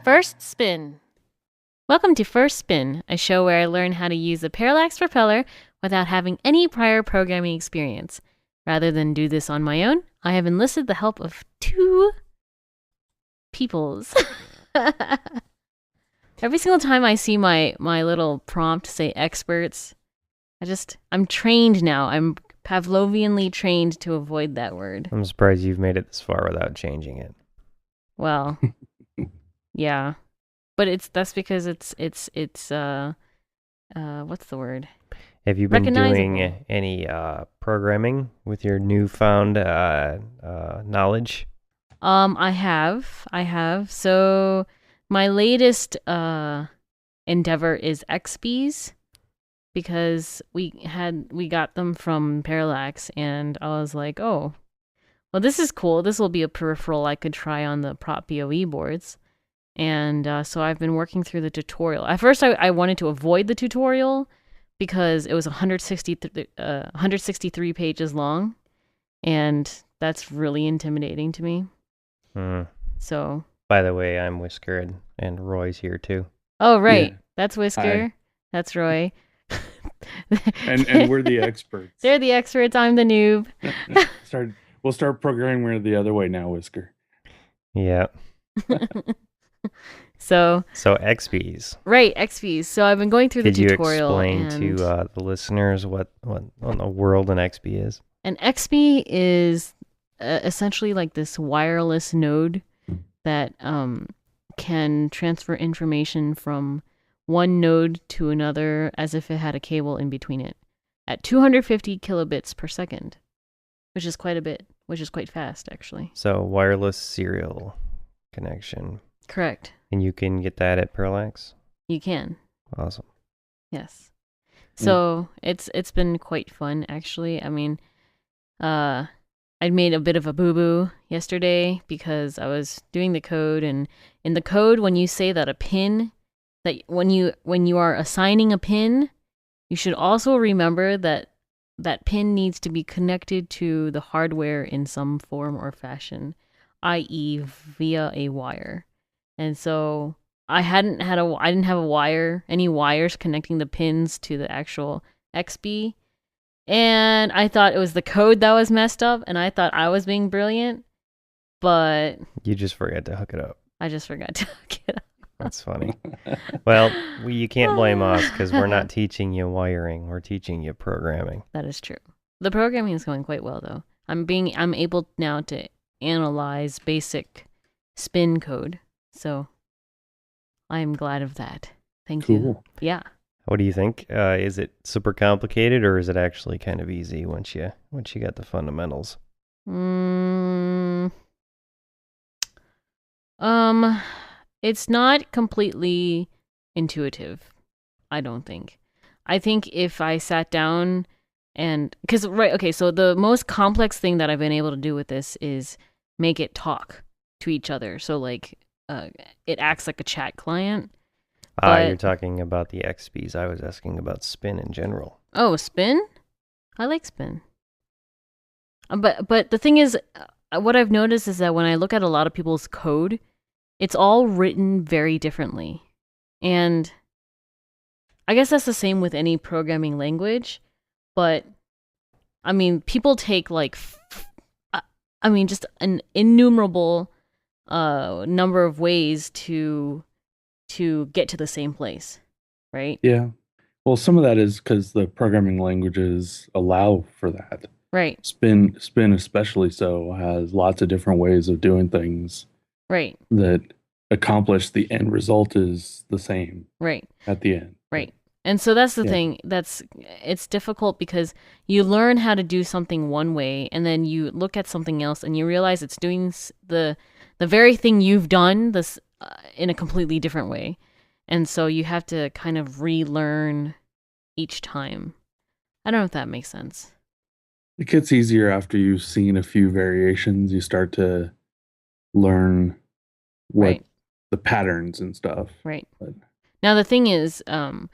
First Spin. Welcome to First Spin, a show where I learn how to use a parallax propeller without having any prior programming experience. Rather than do this on my own, I have enlisted the help of two peoples. Every single time I see my little prompt say experts, I'm trained now. I'm Pavlovianly trained to avoid that word. I'm surprised you've made it this far without changing it. Well, yeah. But that's because it's what's the word? Have you been doing any programming with your newfound knowledge? I have. So my latest endeavor is XBs because we got them from Parallax, and I was like, oh, well, this is cool. This will be a peripheral I could try on the prop BOE boards. And so I've been working through the tutorial. At first, I wanted to avoid the tutorial because it was 163 pages long, and that's really intimidating to me. So. By the way, I'm Whisker, and Roy's here too. Oh, right. Yeah. That's Whisker. Hi. That's Roy. and we're the experts. They're the experts. I'm the noob. We'll start programming the other way now, Whisker. Yeah. So XPs. Right, XPs. So I've been going through the tutorial. Could you explain to the listeners what in the world an XP is? An XP is essentially like this wireless node that can transfer information from one node to another as if it had a cable in between it at 250 kilobits per second, which is quite a bit, which is quite fast, actually. So wireless serial connection. Correct. And you can get that at Parallax? You can. Awesome. Yes. So it's been quite fun, actually. I mean, I made a bit of a boo-boo yesterday because I was doing the code, and in the code, when you say that a pin, that when you are assigning a pin, you should also remember that that pin needs to be connected to the hardware in some form or fashion, i.e. via a wire. And so I didn't have any wires connecting the pins to the actual XB. And I thought it was the code that was messed up, and I thought I was being brilliant, but you just forgot to hook it up. I just forgot to hook it up. That's funny. Well, you can't blame us because we're not teaching you wiring. We're teaching you programming. That is true. The programming is going quite well, though. I'm able now to analyze basic spin code, so I'm glad of that. Thank you. Yeah. What do you think? Is it super complicated, or is it actually kind of easy once you got the fundamentals? It's not completely intuitive, I don't think. I think if I sat down so the most complex thing that I've been able to do with this is make it talk to each other. So like, it acts like a chat client. You're talking about the XPs. I was asking about spin in general. Oh, spin? I like spin. But the thing is, what I've noticed is that when I look at a lot of people's code, it's all written very differently. And I guess that's the same with any programming language. But, I mean, people take just an innumerable number of ways to get to the same place, right? Yeah. Well, some of that is because the programming languages allow for that. Right. Spin especially so has lots of different ways of doing things. Right. That accomplish the end result is the same. Right. At the end. Right. And so that's the thing. It's difficult because you learn how to do something one way, and then you look at something else and you realize it's doing the very thing you've done this in a completely different way. And so you have to kind of relearn each time. I don't know if that makes sense. It gets easier after you've seen a few variations. You start to learn what the patterns and stuff. Right. Now the thing is, there's a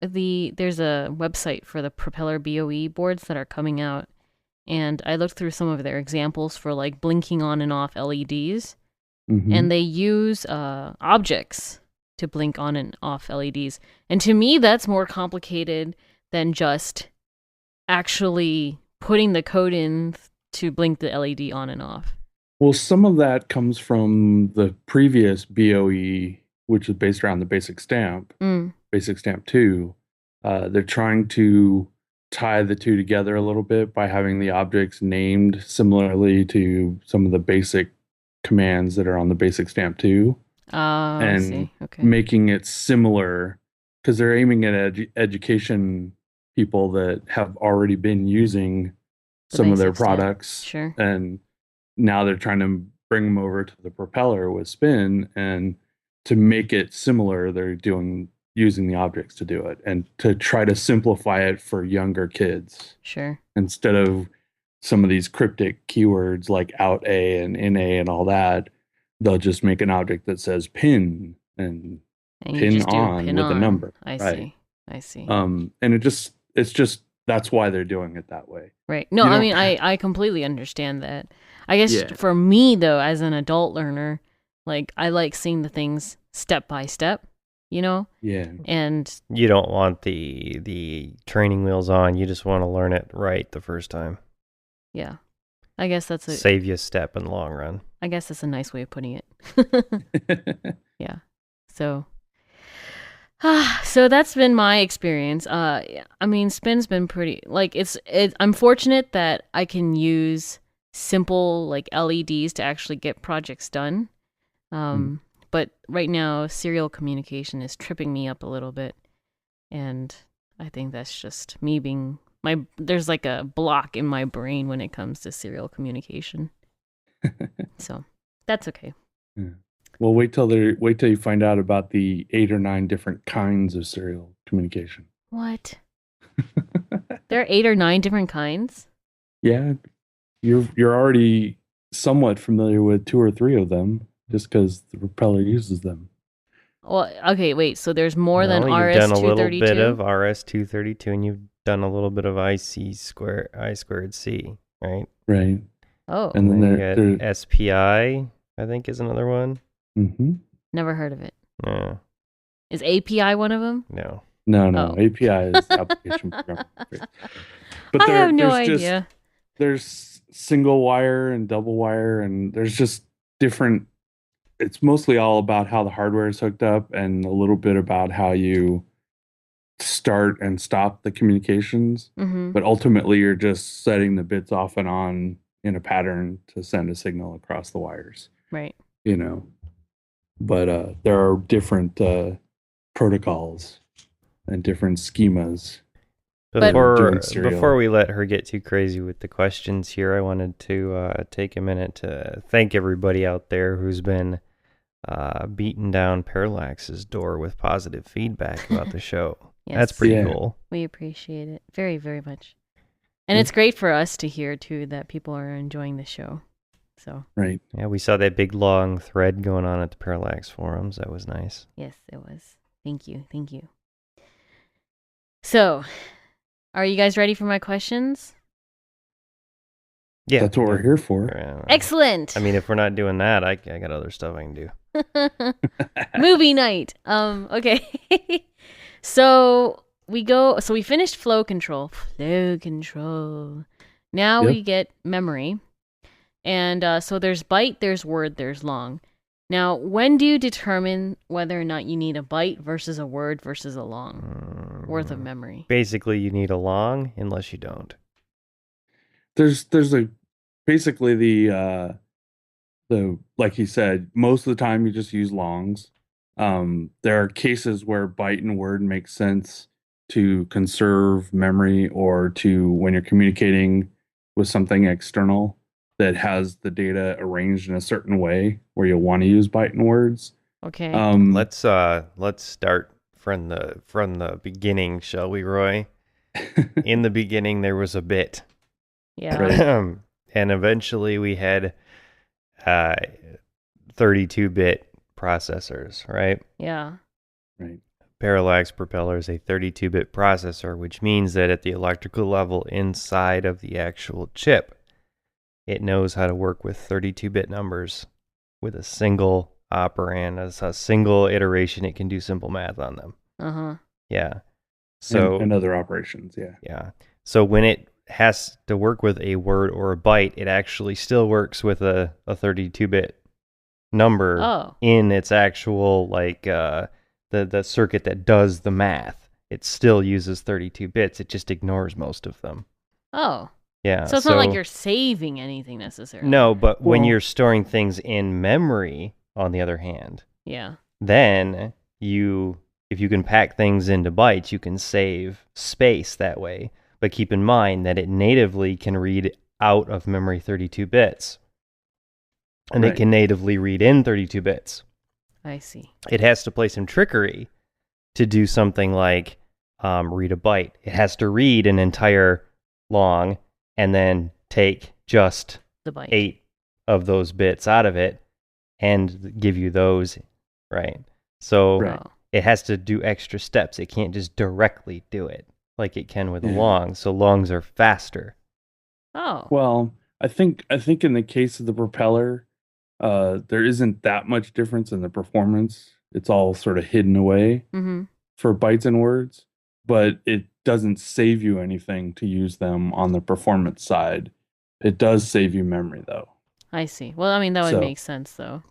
website for the Propeller BOE boards that are coming out, and I looked through some of their examples for like blinking on and off LEDs, and they use objects to blink on and off LEDs. And to me, that's more complicated than just actually putting the code in to blink the LED on and off. Well, some of that comes from the previous BOE, which is based around the basic stamp, basic stamp 2. They're trying to tie the two together a little bit by having the objects named similarly to some of the basic commands that are on the basic stamp 2. I see. Okay. Making it similar, because they're aiming at education people that have already been using some of their products. Sure. And now they're trying to bring them over to the propeller with spin, and to make it similar, they're using the objects to do it, and to try to simplify it for younger kids. Sure. Instead of some of these cryptic keywords like out A and in A and all that, they'll just make an object that says pin and pin on with a number. I see. And it's just that's why they're doing it that way. Right. No, I mean, I completely understand that. I guess for me, though, as an adult learner, like, I like seeing the things step by step, you know? Yeah. And you don't want the training wheels on. You just want to learn it right the first time. Yeah. I guess that's save you a step in the long run. I guess that's a nice way of putting it. Yeah. So that's been my experience. I mean, Spin's been pretty, like, I'm fortunate that I can use simple, like, LEDs to actually get projects done. But right now, serial communication is tripping me up a little bit. And I think that's just me being, there's like a block in my brain when it comes to serial communication. So that's okay. Yeah. Well, wait till you find out about the 8 or 9 different kinds of serial communication. What? There are 8 or 9 different kinds? Yeah. You're already somewhat familiar with 2 or 3 of them, just because the propeller uses them. Well, okay, wait. So there's more than RS-232? You've done a little bit of RS-232, and you've done a little bit of I2C, right? Right. Oh. And then there's SPI, I think, is another one. Mm-hmm. Never heard of it. No. Is API one of them? No. No. Oh. API is application program. But I have no idea. There's single wire and double wire, and there's just different. It's mostly all about how the hardware is hooked up, and a little bit about how you start and stop the communications. Mm-hmm. But ultimately, you're just setting the bits off and on in a pattern to send a signal across the wires. Right. You know, but there are different protocols and different schemas. Before we let her get too crazy with the questions here, I wanted to take a minute to thank everybody out there who's been beating down Parallax's door with positive feedback about the show. Yes. That's pretty cool. We appreciate it very, very much. And it's great for us to hear, too, that people are enjoying the show. So right. Yeah, we saw that big, long thread going on at the Parallax forums. That was nice. Yes, it was. Thank you. So, are you guys ready for my questions? Yeah. That's what we're here for. Excellent. I mean, if we're not doing that, I got other stuff I can do. Movie night. Okay. So we finished flow control. Now we get memory. And so there's byte, there's word, there's long. Now, when do you determine whether or not you need a byte versus a word versus a long worth of memory? Basically, you need a long unless you don't. There's basically the like you said, most of the time you just use longs. There are cases where byte and word make sense to conserve memory, or to when you're communicating with something external that has the data arranged in a certain way where you'll want to use byte and words. Okay. Let's start from the beginning, shall we, Roy? In the beginning, there was a bit. Yeah. Right. And eventually we had 32-bit processors, right? Yeah. Right. Parallax Propeller is a 32-bit processor, which means that at the electrical level inside of the actual chip, it knows how to work with 32-bit numbers with a single operand. As a single iteration, it can do simple math on them. Uh-huh. Yeah. So and other operations, yeah. Yeah. So when it has to work with a word or a byte, it actually still works with a 32-bit number in its actual, like, the circuit that does the math. It still uses 32 bits. It just ignores most of them. Oh. Yeah. So it's not like you're saving anything necessarily. No, but when you're storing things in memory, on the other hand, then if you can pack things into bytes, you can save space that way. But keep in mind that it natively can read out of memory 32 bits. And it can natively read in 32 bits. I see. It has to play some trickery to do something like read a byte. It has to read an entire long and then take just the byte. 8 of those bits out of it and give you those, right? So it has to do extra steps. It can't just directly do it like it can with a long. So longs are faster. Oh. Well, I think in the case of the propeller, there isn't that much difference in the performance. It's all sort of hidden away for bytes and words, but it doesn't save you anything to use them on the performance side. It does save you memory, though. I see. Well, I mean, that would make sense, though.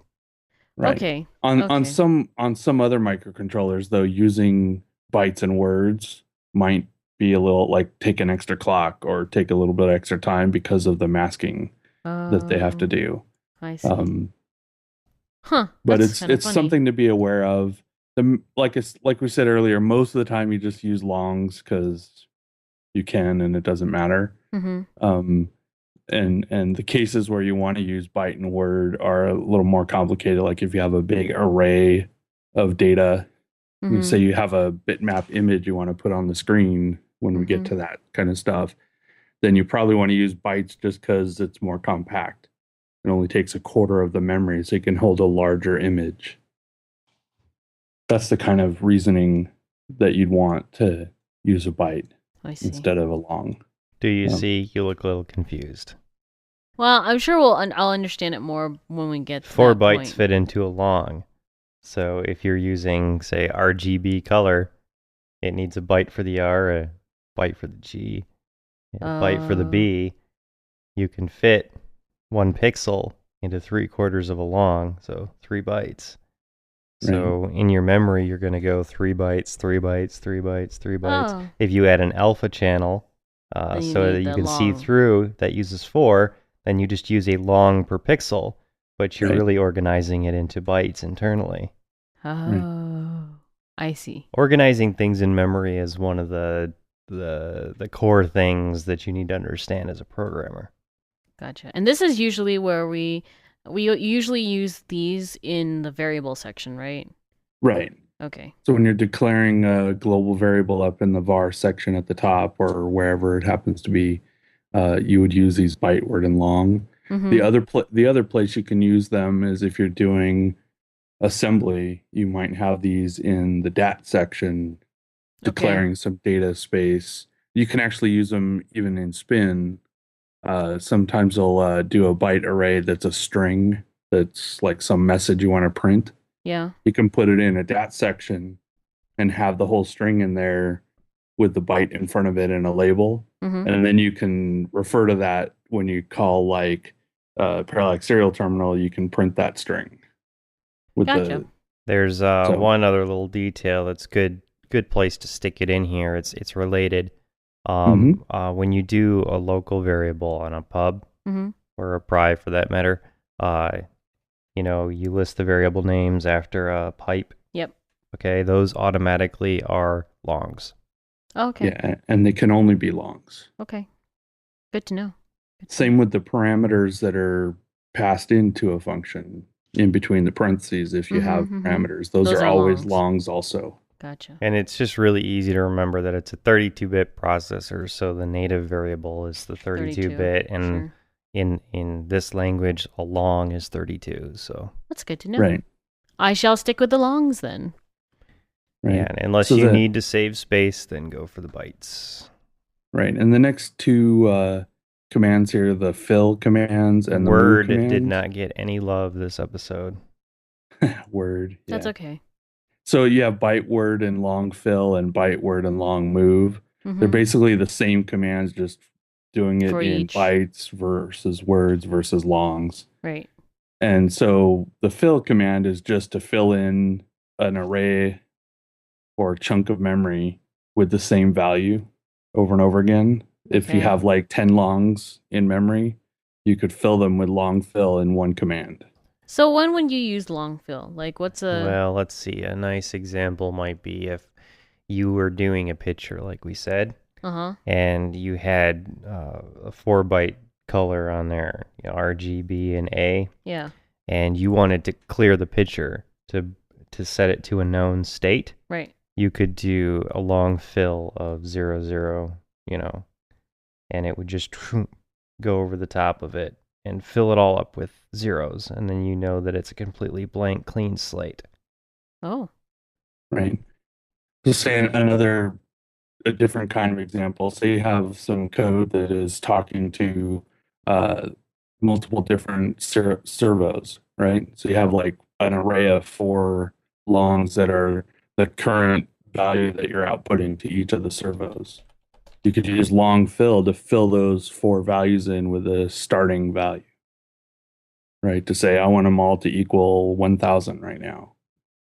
Right. Okay. On some other microcontrollers, though, using bytes and words might be a little like take an extra clock or take a little bit extra time because of the masking that they have to do. I see. But it's something to be aware of. Like we said earlier, most of the time you just use longs because you can and it doesn't matter. And the cases where you want to use byte and word are a little more complicated. Like if you have a big array of data, say you have a bitmap image you want to put on the screen when we get to that kind of stuff, then you probably want to use bytes just because it's more compact. It only takes a quarter of the memory, so you can hold a larger image. That's the kind of reasoning that you'd want to use a byte instead of a long. Do you see? You look a little confused. Well, I'm sure I'll understand it more when we get to 4 that bytes point. fit into a long. So if you're using, say, RGB color, it needs a byte for the R, a byte for the G, a byte for the B. You can fit 1 pixel into 3/4 of a long, so 3 bytes. So in your memory, you're going to go 3 bytes, 3 bytes, 3 bytes, 3 bytes. If you add an alpha channel, so that you can see through, that uses 4, then you just use a long per pixel, but you're really organizing it into bytes internally. Oh, I see. Organizing things in memory is one of the core things that you need to understand as a programmer. Gotcha. And this is usually where we usually use these in the variable section, right? Right. Okay. So when you're declaring a global variable up in the var section at the top or wherever it happens to be, you would use these byte, word, and long. The other place you can use them is if you're doing assembly, you might have these in the DAT section, declaring some data space. You can actually use them even in Spin. Sometimes they'll do a byte array that's a string that's like some message you want to print. Yeah. You can put it in a DAT section and have the whole string in there with the byte in front of it and a label. And then you can refer to that when you call like parallax serial terminal, you can print that string. There's one other little detail that's good place to stick it in here. It's related. When you do a local variable on a pub or a pry for that matter, you list the variable names after a pipe. Yep. Okay, those automatically are longs. Okay. Yeah, and they can only be longs. Okay. Good to know. Same with the parameters that are passed into a function in between the parentheses. If you have parameters, those are always longs also. Gotcha. And it's just really easy to remember that it's a 32-bit processor, so the native variable is the 32-bit, and in this language, a long is 32. So that's good to know. Right. I shall stick with the longs then. Right. Yeah, unless you need to save space, then go for the bytes. Right. And the next two commands here, the fill commands and the Word move did commands. not get any love this episode. Word. That's okay. So you have byte word and LongFill and byte word and LongMove. They're basically the same commands, just doing it For in each. bytes versus words versus longs. Right. And so the fill command is just to fill in an array or a chunk of memory with the same value over and over again. If you Okay. have like 10 longs in memory, you could fill them with LongFill in one command. So when would you use LongFill? Like what's a... Well, let's see. A nice example might be if you were doing a picture, like we said, and you had a 4-byte color on there, RGB and A. Yeah. And you wanted to clear the picture to set it to a known state. Right. You could do a long fill of 00, and it would just go over the top of it and fill it all up with zeros, and then you know that it's a completely blank, clean slate. Oh. Right. So say a different kind of example. Say you have some code that is talking to multiple different servos, right? So you have like an array of 4 longs that are the current value that you're outputting to each of the servos. You could use LongFill to fill those 4 values in with a starting value, right? To say, I want them all to equal 1,000 right now,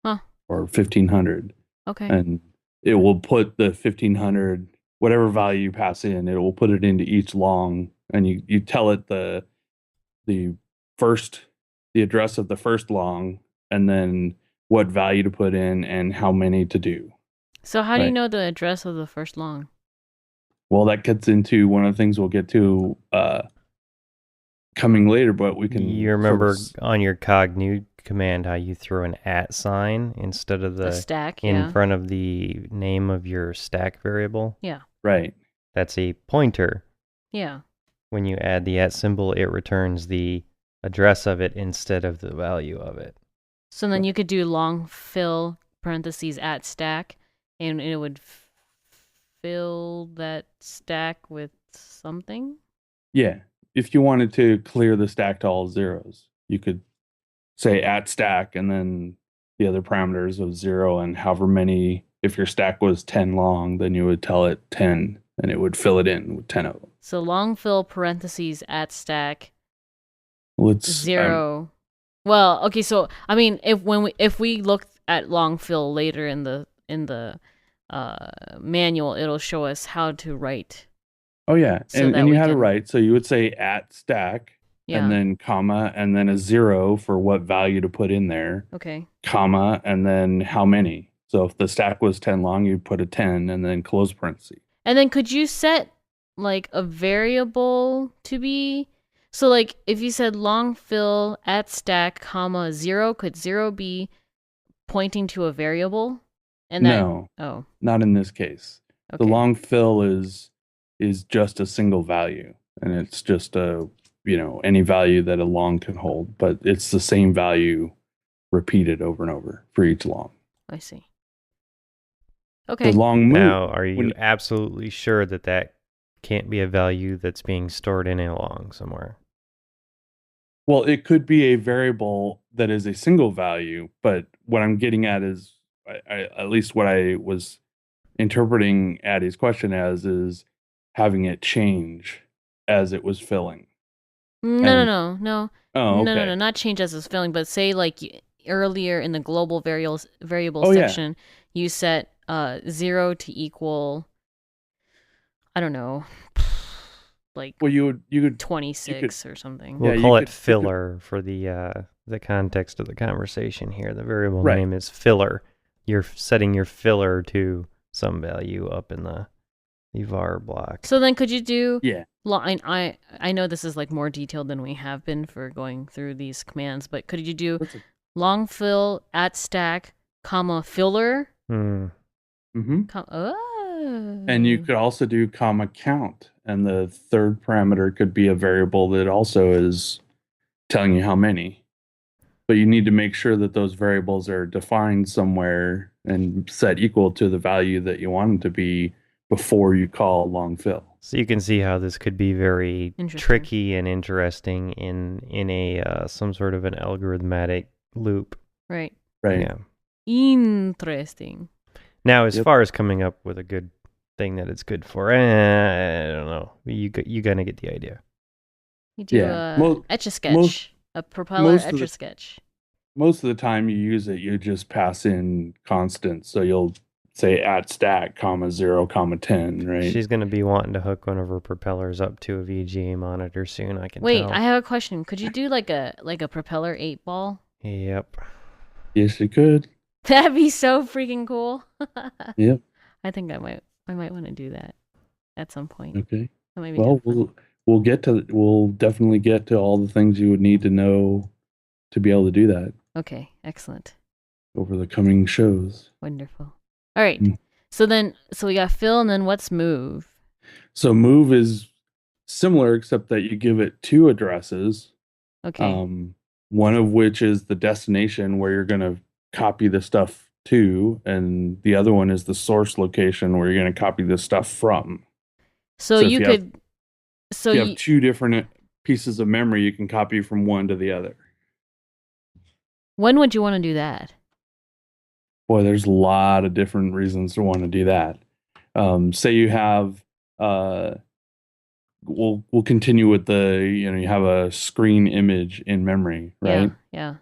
or 1,500. Okay. And it will put the 1,500, whatever value you pass in, it will put it into each long, and you tell it the address of the first long, and then what value to put in and how many to do. So how do you know the address of the first long? Well, that gets into one of the things we'll get to coming later, but we can... You remember on your cognew command how you throw an @ sign instead of the stack in front of the name of your stack variable? Yeah. Right. That's a pointer. Yeah. When you add the @ symbol, it returns the address of it instead of the value of it. So then you could do LongFill parentheses @ stack, and it would fill that stack with something? Yeah. If you wanted to clear the stack to all zeros, you could say @ stack and then the other parameters of 0 and however many. If your stack was 10 long, then you would tell it 10 and it would fill it in with 10 of them. So LongFill parentheses @ stack 0. Well, okay, so I mean, if we look at LongFill later in the manual, it'll show us how to write. Oh yeah, so and you had to write. So you would say @ stack, and then comma, and then a 0 for what value to put in there. Okay. Comma, and then how many. So if the stack was 10 long, you'd put a 10 and then close parentheses. And then could you set like a variable to be? So like if you said LongFill @ stack, comma 0, could 0 be pointing to a variable? And that, no, not in this case. Okay. The LongFill is just a single value, and it's just any value that a long can hold, but it's the same value repeated over and over for each long. I see. Okay. The LongMove. Now, are you absolutely sure that can't be a value that's being stored in a long somewhere? Well, it could be a variable that is a single value, but what I'm getting at is, at least what I was interpreting Addie's question as, is having it change as it was filling. No. Oh, okay. No, not change as it's filling, but say like earlier in the global variable section, you set 0 to equal, I don't know, like you could 26 or something. We'll call it filler for the context of the conversation here. The variable name is filler. You're setting your filler to some value up in the var block. So then could you do... Yeah. I know this is like more detailed than we have been for going through these commands, but could you do LongFill @ stack, comma filler? Mm-hmm. And you could also do comma count, and the third parameter could be a variable that also is telling you how many. But you need to make sure that those variables are defined somewhere and set equal to the value that you want them to be before you call LongFill. So you can see how this could be very tricky and interesting in a some sort of an algorithmic loop. Right. Yeah. Interesting. Now, as far as coming up with a good thing that it's good for, I don't know. You gonna get the idea. You do Etch-a-Sketch, a propeller Etch-a-Sketch. Most of the time you use it, you just pass in constants. So you'll say @stat, 0, 10, right? She's going to be wanting to hook one of her propellers up to a VGA monitor soon, I can Wait, tell. I have a question. Could you do like a propeller 8-ball? Yep. Yes, you could. That'd be so freaking cool. Yep. I think I might want to do that at some point. Okay. Well, we'll definitely get to all the things you would need to know to be able to do that. Okay, excellent. Over the coming shows. Wonderful. All right. So we got fill, and then what's move? So move is similar, except that you give it 2 addresses. Okay. One of which is the destination where you're going to copy the stuff to, and the other one is the source location where you're going to copy the stuff from. So you could. So you have 2 different pieces of memory you can copy from one to the other. When would you want to do that? Boy, there's a lot of different reasons to want to do that. Say you have, we'll continue with you have a screen image in memory, right? Yeah.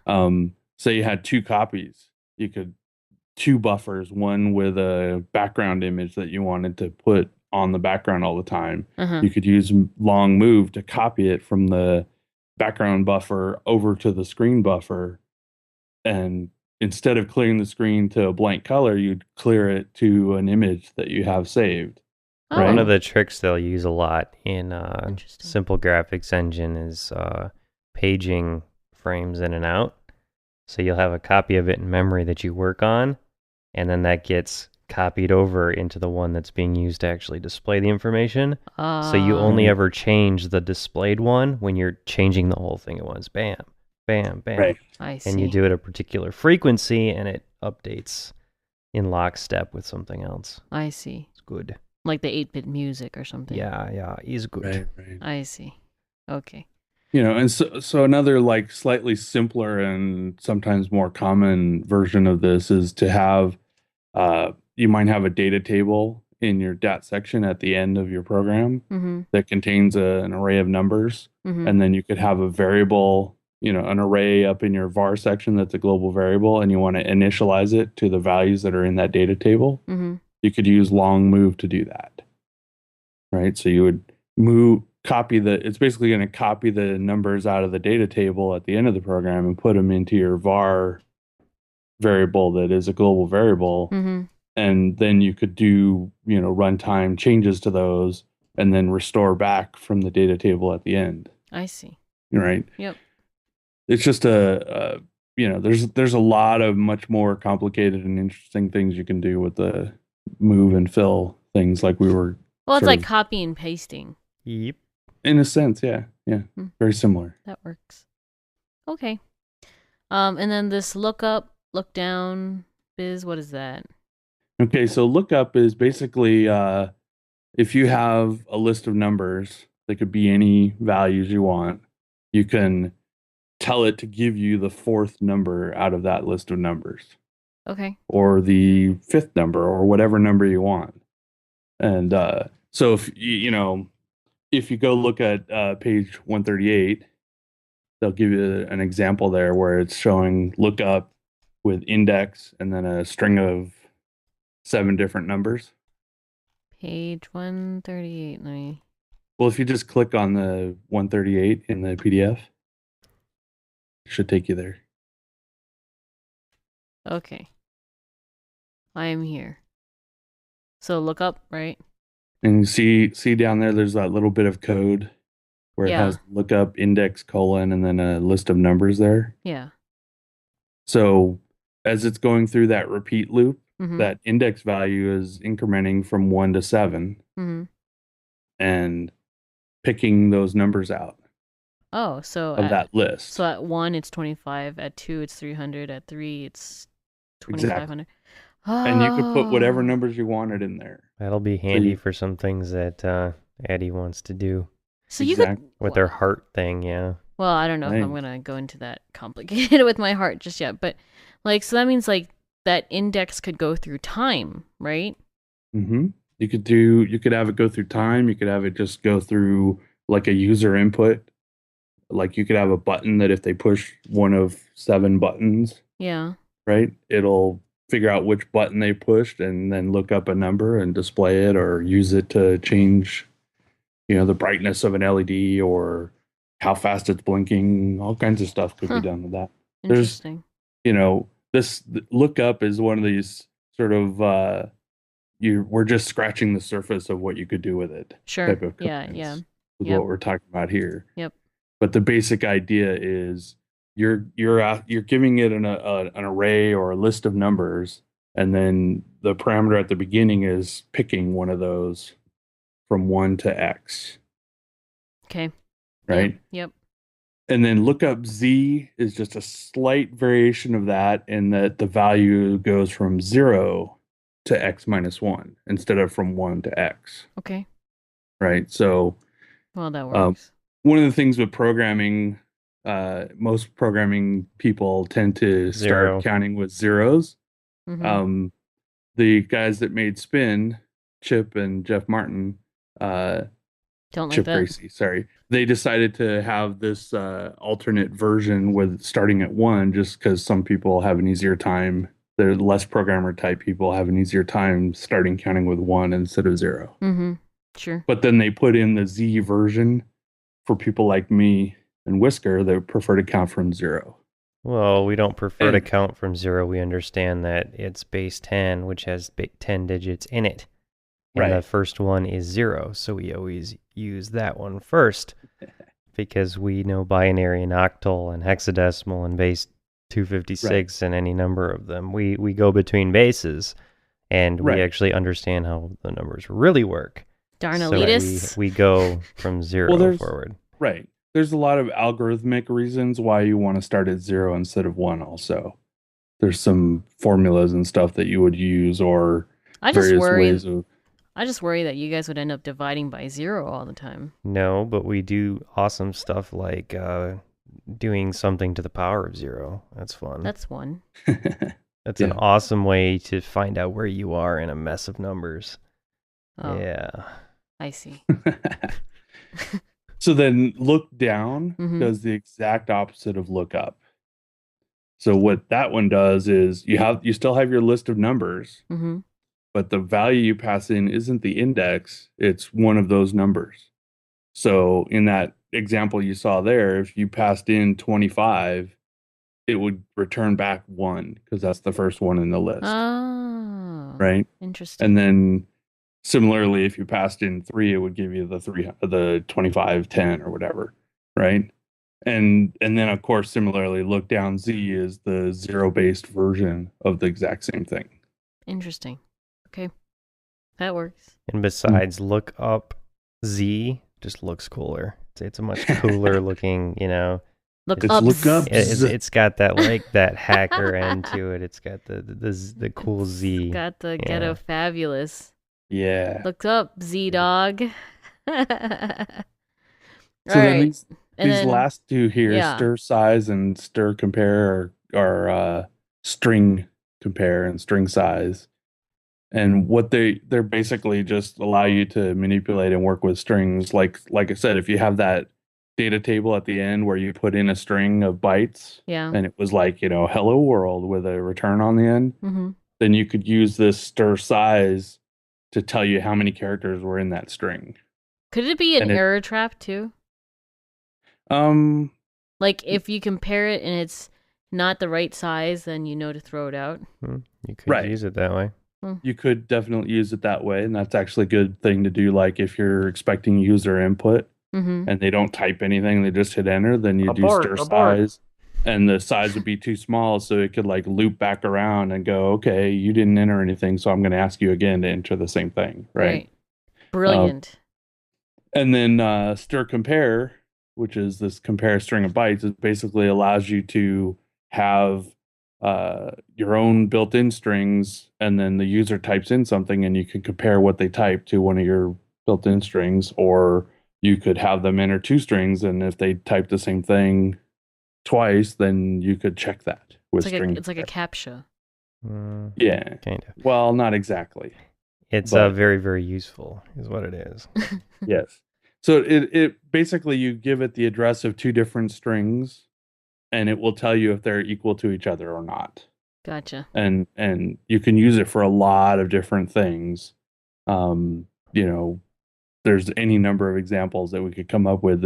Say you had 2 copies. You could 2 buffers, one with a background image that you wanted to put on the background all the time. You could use Longmove to copy it from the background buffer over to the screen buffer, and instead of clearing the screen to a blank color, you'd clear it to an image that you have saved. Right? One of the tricks they'll use a lot in Simple Graphics Engine is paging frames in and out. So you'll have a copy of it in memory that you work on, and then that gets copied over into the one that's being used to actually display the information. So you only ever change the displayed one when you're changing the whole thing at once. Bam. Bam, bam. Right. I see. And you do it at a particular frequency, and it updates in lockstep with something else. I see. It's good. Like the 8-bit music or something. Yeah, is good. Right. I see. Okay. And so another like slightly simpler and sometimes more common version of this is to have, you might have a data table in your dat section at the end of your program that contains an array of numbers, and then you could have a variable, an array up in your var section that's a global variable, and you want to initialize it to the values that are in that data table. You could use Longmove to do that, right? So you would it's basically going to copy the numbers out of the data table at the end of the program and put them into your var variable that is a global variable. And then you could do, runtime changes to those and then restore back from the data table at the end. I see. Right? Yep. It's just there's a lot of much more complicated and interesting things you can do with the move and fill things like we were. Well, it's like copy and pasting. Yep. In a sense, yeah. Very similar. That works. Okay. And then this lookup, lookdown biz, what is that? Okay, so lookup is basically if you have a list of numbers, they could be any values you want, you can tell it to give you the 4th number out of that list of numbers. Okay. Or the 5th number, or whatever number you want. And so if you go look at page 138, they'll give you an example there where it's showing lookup with index and then a string of 7 different numbers. Page 138. Well, if you just click on the 138 in the PDF, it should take you there. Okay. I am here. So lookup, right? And you see down there's that little bit of code where it has lookup, index, colon, and then a list of numbers there. Yeah. So as it's going through that repeat loop, that index value is incrementing from 1 to 7 and picking those numbers out. Oh, so of that list. So at 1, it's 25. At 2, it's 300. At 3, it's 2,500. Exactly. And you could put whatever numbers you wanted in there. That'll be handy for some things that Eddie wants to do. So you could with their heart thing, yeah. Well, I don't know if I'm gonna go into that complicated with my heart just yet, but like, so that means like that index could go through time, right? Mm-hmm. You could have it go through time. You could have it just go through like a user input. Like you could have a button that if they push one of 7 buttons, yeah, right, it'll figure out which button they pushed and then look up a number and display it, or use it to change, the brightness of an LED or how fast it's blinking. All kinds of stuff could be done with that. Interesting. This lookup is one of these sort of we're just scratching the surface of what you could do with it. Sure. Type of Yeah. With what we're talking about here. Yep. But the basic idea is you're giving it an array or a list of numbers, and then the parameter at the beginning is picking one of those from 1 to X. Okay. Right? Yep. And then LookupZ is just a slight variation of that, in that the value goes from 0 to X minus 1 instead of from 1 to X. Okay. Right? So, well, that works. One of the things with programming, most programming people tend to start counting with zeros. Mm-hmm. The guys that made Spin, Chip and Jeff Martin, don't like Chip that. Gracie, sorry, they decided to have this alternate version with starting at 1, just because some people have an easier time. The less programmer type people have an easier time starting counting with 1 instead of 0. Mm-hmm. Sure. But then they put in the Z version for people like me and Whisker that prefer to count from 0. Well, we don't prefer to count from 0. We understand that it's base 10, which has 10 digits in it. And the first one is 0, so we always use that one first, because we know binary and octal and hexadecimal and base 256 and any number of them. We go between bases, and we actually understand how the numbers really work. Darnalitis. So we go from 0 forward. Right. There's a lot of algorithmic reasons why you want to start at 0 instead of 1 also. There's some formulas and stuff that you would use, or various ways of... I just worry that you guys would end up dividing by 0 all the time. No, but we do awesome stuff like doing something to the power of 0. That's fun. That's one. That's an awesome way to find out where you are in a mess of numbers. Oh, yeah. I see. So then Lookdown does the exact opposite of Lookup. So what that one does is you still have your list of numbers, but the value you pass in isn't the index, it's one of those numbers. So in that example you saw there, if you passed in 25, it would return back 1, because that's the first one in the list. Oh, right? Interesting. And then similarly, if you passed in 3, it would give you the 25, 10 or whatever, right? And then of course, similarly, LookdownZ is the 0-based version of the exact same thing. Interesting. Okay, that works. And besides, LookupZ just looks cooler. It's a much cooler looking, Lookup. It's got that hacker end to it. It's got the cool Z. It's got the ghetto fabulous. Yeah. Looks up, Z dog. So then these last two here, Strsize and Strcompare, are string compare and string size. And what they're basically just allow you to manipulate and work with strings. Like I said, if you have that data table at the end where you put in a string of bytes, and it was like, hello world with a return on the end, then you could use this Strsize to tell you how many characters were in that string. Could it be an error trap too? Like if you compare it and it's not the right size, then you know to throw it out. You could use it that way. You could definitely use it that way, and that's actually a good thing to do. Like if you're expecting user input and they don't type anything, they just hit enter, then you do Strsize, and the size would be too small, so it could like loop back around and go, okay, you didn't enter anything, so I'm going to ask you again to enter the same thing, right? Brilliant. And then Strcompare, which is this compare string of bytes, it basically allows you to have your own built-in strings, and then the user types in something and you can compare what they type to one of your built-in strings, or you could have them enter 2 strings, and if they type the same thing twice, then you could check that with string. It's like a CAPTCHA. Yeah, kind of. Well, not exactly. It's very, very useful, is what it is. Yes. So it basically, you give it the address of 2 different strings, and it will tell you if they're equal to each other or not. Gotcha. And you can use it for a lot of different things. There's any number of examples that we could come up with.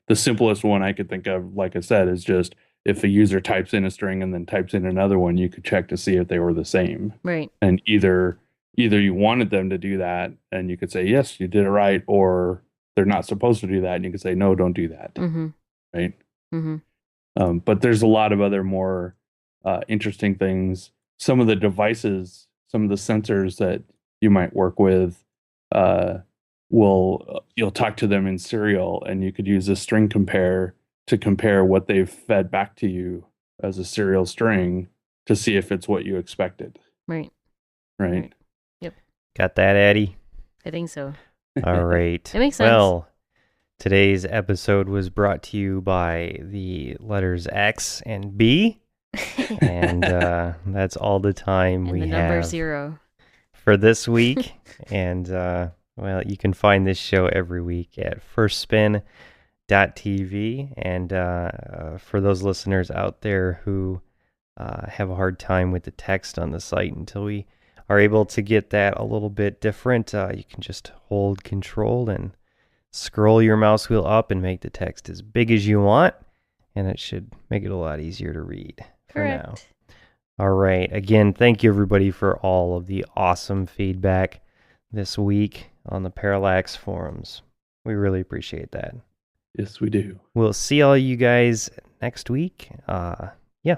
The simplest one I could think of, like I said, is just if a user types in a string and then types in another one, you could check to see if they were the same. Right. And either you wanted them to do that, and you could say, yes, you did it right, or they're not supposed to do that, and you could say, no, don't do that. Mm-hmm. Right? Mm-hmm. But there's a lot of other more interesting things. Some of the devices, some of the sensors that you might work with, you'll talk to them in serial, and you could use a string compare to compare what they've fed back to you as a serial string to see if it's what you expected. Right. Yep. Got that, Addie? I think so. All right. It makes sense. Well, today's episode was brought to you by the letters X and B. And that's all the time and we the number have 0 for this week. And well, you can find this show every week at firstspin.tv. And for those listeners out there who have a hard time with the text on the site, until we are able to get that a little bit different, you can just hold Control and scroll your mouse wheel up and make the text as big as you want, and it should make it a lot easier to read. Correct. For now. All right. Again, thank you everybody for all of the awesome feedback this week on the Parallax forums. We really appreciate that. Yes, we do. We'll see all you guys next week. Yeah.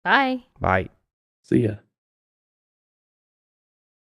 Bye. Bye. See ya.